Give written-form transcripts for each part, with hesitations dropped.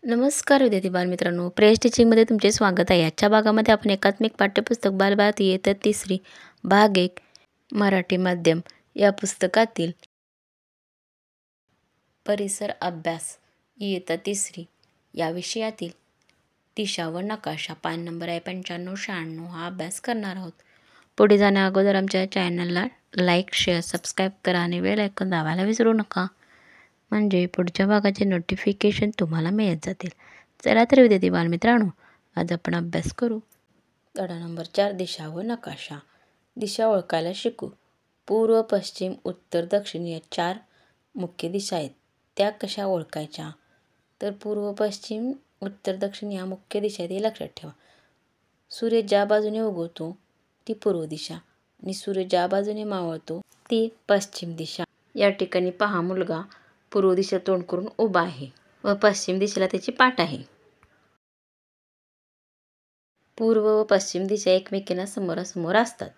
नमस्कार विद्यार्थी बालमित्रांनो, प्रेस टीचिंगमध्ये तुमचे स्वागत आहे. आजच्या भागामध्ये आपण एकात्मिक पाठ्यपुस्तक बालभारती इयत्ता 3 भाग 1 मराठी माध्यम या पुस्तकातील परिसर अभ्यास इयत्ता 3 या विषयातील दिशा व नकाशा पान नंबर आहे 95-96 हा अभ्यास करणार आहोत. पुढे जाण्या अगोदर आमच्या चॅनलला लाईक, शेअर, सबस्क्राईब करा आणि बेल आयकॉन दाबायला विसरू नका, म्हणजे पुढच्या भागाचे नोटिफिकेशन तुम्हाला मिळत जातील. चला तर विद्यार्थी बालमित्रांनो, आज आपण अभ्यास करू. धडा नंबर 4 दिशा व नकाशा. दिशा ओळखायला शिकू. पूर्व, पश्चिम, उत्तर, दक्षिण या 4 मुख्य दिशा आहेत. त्या कशा ओळखायच्या? तर पूर्व, पश्चिम, उत्तर, दक्षिण या मुख्य दिशा आहेत हे लक्षात ठेवा. सूर्य ज्या बाजूने उगवतो ती पूर्व दिशा आणि सूर्य ज्या बाजूने मावळतो ती पश्चिम दिशा. या ठिकाणी पहा, मुलगा पूर्व दिशेला तोंड करून उभा आहे व पश्चिम दिशेला त्याची पाठ आहे. पूर्व व पश्चिम दिशा एकमेकींना समोरासमोर असतात.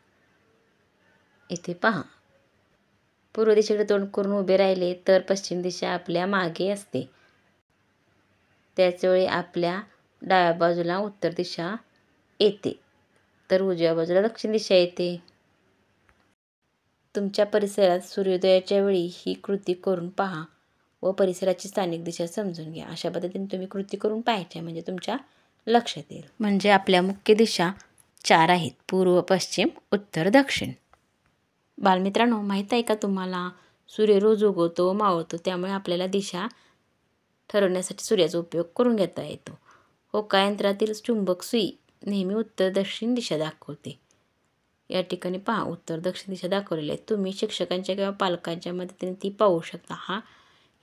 इथे पहा, पूर्व दिशेकडे तोंड करून उभे राहिले तर पश्चिम दिशा आपल्या मागे असते. त्याचवेळी आपल्या डाव्या बाजूला उत्तर दिशा येते तर उजव्या बाजूला दक्षिण दिशा येते. तुमच्या परिसरात सूर्योदयाच्या वेळी ही कृती करून पहा व परिसराची स्थानिक दिशा समजून घ्या. अशा पद्धतीने तुम्ही कृती करून पाहायच्या म्हणजे तुमच्या लक्षात येईल. म्हणजे आपल्या मुख्य दिशा 4 आहेत: पूर्व, पश्चिम, उत्तर, दक्षिण. बालमित्रांनो, माहीत आहे का तुम्हाला, सूर्य रोज उगवतो व मावळतो, त्यामुळे आपल्याला दिशा ठरवण्यासाठी सूर्याचा उपयोग करून घेता येतो. होकायंत्रातील चुंबक सुई नेहमी उत्तर दक्षिण दिशा दाखवते. या ठिकाणी पहा, उत्तर दक्षिण दिशा दाखवलेली आहे. तुम्ही शिक्षकांच्या किंवा पालकांच्या मदतीने ती पाहू शकता.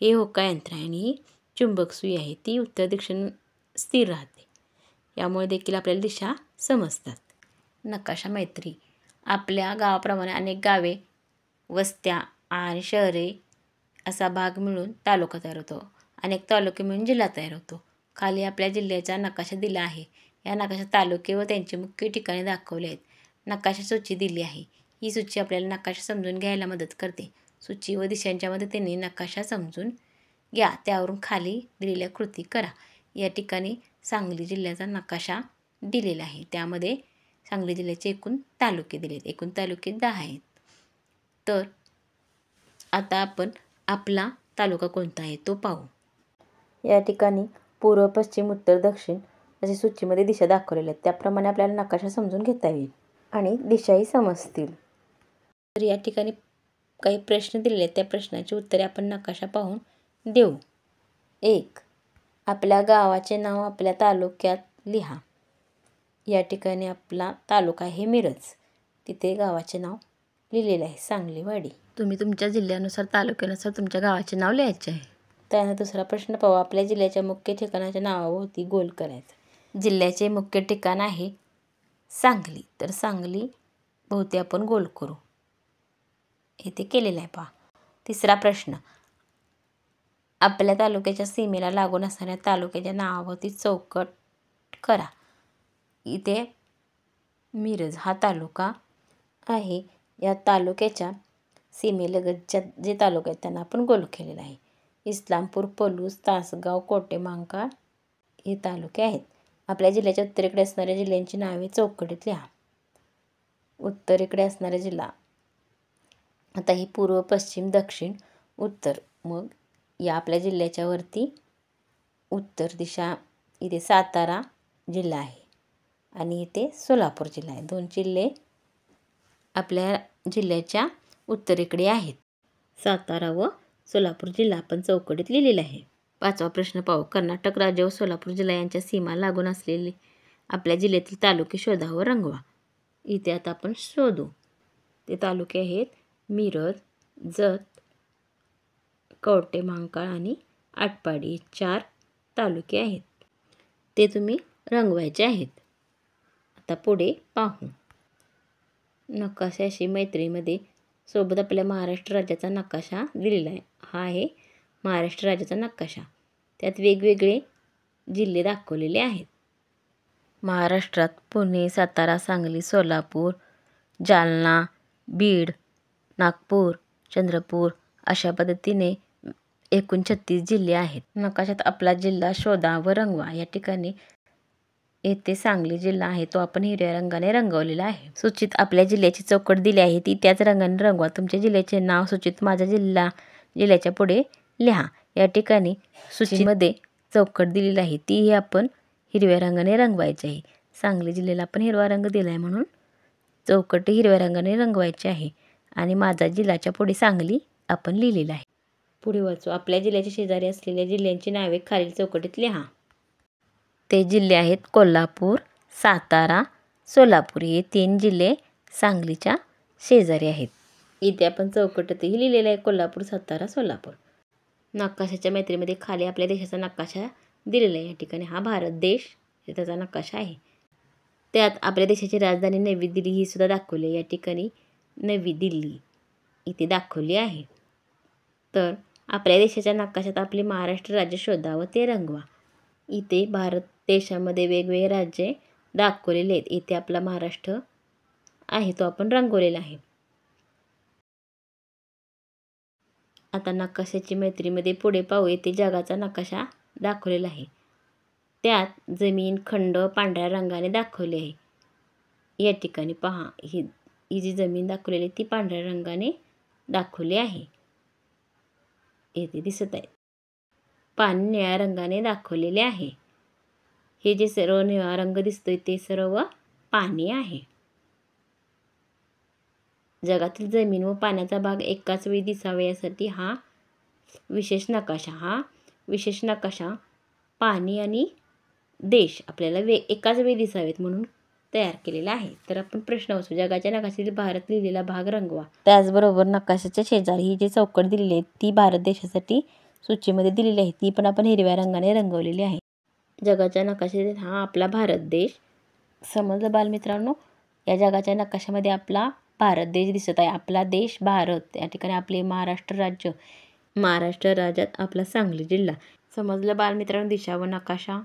हे होकायंत्र आहे आणि ही चुंबक सुई आहे, ती उत्तर दक्षिण स्थिर राहते. यामुळे देखील आपल्याला दिशा समजतात. नकाशा मैत्री. आपल्या गावाप्रमाणे अनेक गावे, वस्त्या आणि शहरे असा भाग मिळून तालुका तयार होतो. अनेक तालुके मिळून जिल्हा तयार होतो. खाली आपल्या जिल्ह्याचा नकाशा दिला आहे. या नकाशात तालुके व त्यांचे मुख्य ठिकाणे दाखवले आहेत. नकाशा सूची दिली आहे. ही सूची आपल्याला नकाशा समजून घ्यायला मदत करते. सूची व दिशांच्या मदतीने नकाशा समजून घ्या, त्यावरून खाली दिलेल्या कृती करा. या ठिकाणी सांगली जिल्ह्याचा नकाशा दिलेला आहे. त्यामध्ये सांगली जिल्ह्याचे एकूण तालुके दिलेत. एकूण तालुके 10 आहेत. तर आता आपण आपला तालुका कोणता आहे तो पाहू. या ठिकाणी पूर्व, पश्चिम, उत्तर, दक्षिण असे सूचीमध्ये दिशा दाखवलेल्या आहेत. त्याप्रमाणे आपल्याला नकाशा समजून घेता येईल आणि दिशाही समजतील. तर या ठिकाणी काही प्रश्न दिलेले आहेत. त्या प्रश्नाची उत्तरे आपण नकाशा पाहून देऊ. 1. आपल्या गावाचे नाव आपल्या तालुक्यात लिहा. या ठिकाणी आपला तालुका आहे मिरज. तिथे गावाचे नाव लिहिलेले आहे सांगलीवाडी. तुम्ही तुमच्या जिल्ह्यानुसार, तालुक्यानुसार तुमच्या गावाचे नाव लिहायचे आहे. त्यानंतर दुसरा प्रश्न पाहू. आपल्या जिल्ह्याच्या मुख्य ठिकाणाच्या नावाभोवती गोल करायचा. जिल्ह्याचे मुख्य ठिकाण आहे सांगली, तर सांगली भोवती आपण गोल करू. इथे केलेलं आहे पहा. तिसरा प्रश्न. आपल्या तालुक्याच्या सीमेला लागून असणाऱ्या तालुक्याच्या नावाभोवती चौकट करा. इथे मिरज हा तालुका आहे. या तालुक्याच्या सीमेलगतच्या जे तालुके आहेत त्यांना आपण गोल केलेला आहे. इस्लामपूर, पलूस, तासगाव, कोटेमहांकाळ हे तालुके आहेत. आपल्या जिल्ह्याच्या उत्तरेकडे असणाऱ्या जिल्ह्यांची नावे चौकटीत लिहा. उत्तरेकडे असणारा जिल्हा, आता ही पूर्व, पश्चिम, दक्षिण, उत्तर. मग या आपल्या जिल्ह्याच्या वरती उत्तर दिशा, इथे सातारा जिल्हा आहे आणि इथे सोलापूर जिल्हा आहे. 2 जिल्हे आपल्या जिल्ह्याच्या उत्तरेकडे आहेत. सातारा व सोलापूर जिल्हा आपण चौकटीत लिहिलेला आहे. 5वा प्रश्न पाहू. कर्नाटक राज्य व सोलापूर जिल्हा यांच्या सीमा लागून असलेले आपल्या जिल्ह्यातील तालुके शोधा व रंगवा. इथे आता आपण शोधू. ते तालुके आहेत मिरज, जत, कवटेमहांकाळ आणि आटपाडी हे 4 तालुके आहेत. ते तुम्ही रंगवायचे आहेत. आता पुढे पाहू. नकाशाशी मैत्रीमध्ये सोबत आपल्या महाराष्ट्र राज्याचा नकाशा दिलेला आहे. हा आहे महाराष्ट्र राज्याचा नकाशा. त्यात वेगवेगळे जिल्हे दाखवलेले आहेत. महाराष्ट्रात पुणे, सातारा, सांगली, सोलापूर, जालना, बीड, नागपूर, चंद्रपूर अशा पद्धतीने एकूण 36 जिल्हे आहेत. नकाशात आपला जिल्हा शोधा व रंगवा. या ठिकाणी येथे सांगली जिल्हा आहे, तो आपण हिरव्या रंगाने रंगवलेला आहे. सूचीत आपल्या जिल्ह्याची चौकट दिली आहे, ती त्याच रंगाने रंगवा. तुमच्या जिल्ह्याचे नाव सूचीत माझा जिल्ह्याच्या पुढे लिहा. या ठिकाणी सूचीमध्ये चौकट दिलेली आहे, ती आपण हिरव्या रंगाने रंगवायची आहे. सांगली जिल्ह्याला आपण हिरवा रंग दिला आहे म्हणून चौकट हिरव्या रंगाने रंगवायची आहे आणि माझा जिल्ह्याच्या पुढे सांगली आपण लिहिलेलं आहे. पुढे वाचू. आपल्या जिल्ह्याच्या शेजारी असलेल्या जिल्ह्यांची नावे खालील चौकटीत लिहा. ते जिल्हे आहेत कोल्हापूर, सातारा, सोलापूर. हे 3 जिल्हे सांगलीच्या शेजारी आहेत. इथे आपण चौकटीतही लिहिलेलं आहे कोल्हापूर, सातारा, सोलापूर. नकाशाच्या मैत्रीमध्ये खाली आपल्या देशाचा नकाशा दिलेला आहे. या ठिकाणी हा भारत देश त्याचा नकाशा आहे. त्यात आपल्या देशाची राजधानी नवी दिल्ली ही सुद्धा दाखवली आहे. या ठिकाणी नवी दिल्ली इथे दाखवली आहे. तर आपल्या देशाच्या नकाशात आपले महाराष्ट्र राज्य शोधा व ते रंगवा. इथे भारत देशामध्ये वेगवेगळे राज्ये दाखवलेले आहेत. इथे आपला महाराष्ट्र आहे, तो आपण रंगवलेला आहे. आता नकाशाची मैत्रीमध्ये पुढे पाहू. येथे जगाचा नकाशा दाखवलेला आहे. त्यात जमीन खंड पांढऱ्या रंगाने दाखवले आहे. या ठिकाणी पहा, ही जी जमीन दाखवलेली ती पांढऱ्या रंगाने दाखवली आहे. येथे दिसत आहे. पाणी निळ्या रंगाने दाखवलेले आहे. हे जे सर्व निळा रंग दिसतोय ते सर्व पाणी आहे. जगातील जमीन व पाण्याचा भाग एकाच वेळी दिसावा यासाठी हा विशेष नकाशा पाणी आणि देश आपल्याला एकाच वेळी दिसावेत म्हणून तयार केलेला आहे. तर आपण प्रश्न वाचू. जगाच्या नकाशातील भारत लिहिलेला भाग रंगवा. त्याचबरोबर नकाशाच्या शेजारी ही जी चौकट दिलेली आहे ती भारत देशासाठी सूचीमध्ये दिलेली आहे, ती पण आपण हिरव्या रंगाने रंगवलेली आहे. जगाच्या नकाशातील हा आपला भारत देश. समजलं बालमित्रांनो? या जगाच्या नकाशामध्ये आपला भारत देश दिसत आहे. आपला देश भारत. या ठिकाणी आपले महाराष्ट्र राज्य. महाराष्ट्र राज्यात आपला सांगली जिल्हा. समजलं बालमित्रांनो दिशा व नकाशा?